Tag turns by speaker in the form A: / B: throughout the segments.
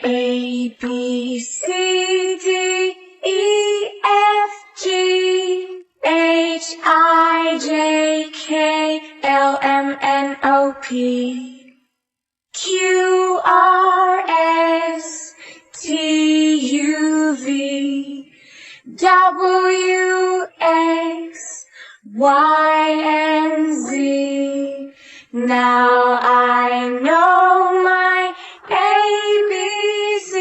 A: A, B, C, D, E, F, G, H, I, J, K, L, M, N, O, P, Q, R, S, T, U, V, W, X, Y, and Z. Now I know my ABC.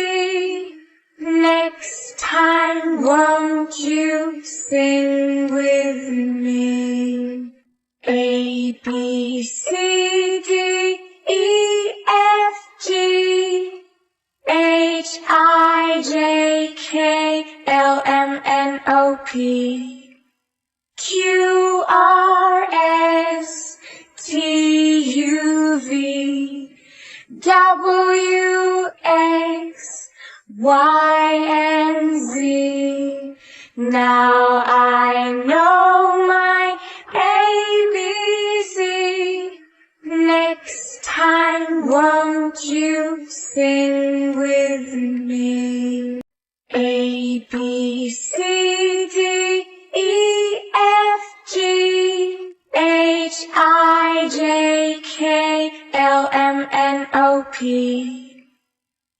A: Next time, won't you sing with me? A, B, C, D, E, F, G, H, I, J, K, L, M, N, O, P, Q, R, S, T, U, V, W, X, Y, and Z. Now I know my ABC. Next time, won't you sing with me? A, B, C, D, E, F, G, H, I, J, K, L, M, N, O, P,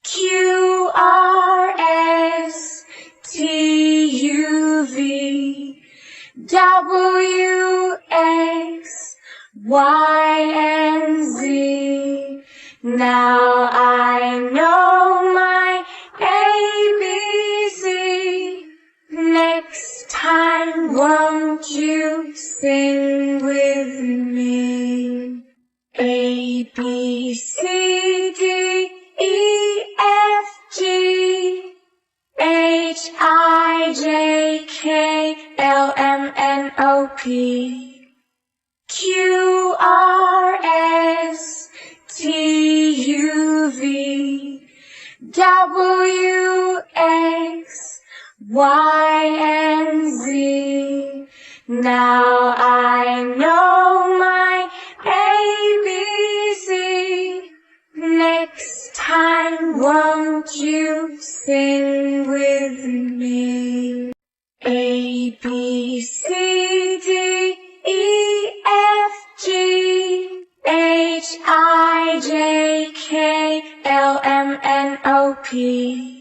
A: Q, R, S, T, U, V, W, X, Y, and Z. Now I know my ABC. Next time, won't you sing with me? A, B, C, D, E, F, G, H, I, J, K, L, M, N, O, P, Q, R, S, T, U, V, W, X, Y, and Z. Now I know my ABC. Next time, won't you sing with me? A, B, C, D, E, F, G, H, I, J, K, L, M, N, O, P,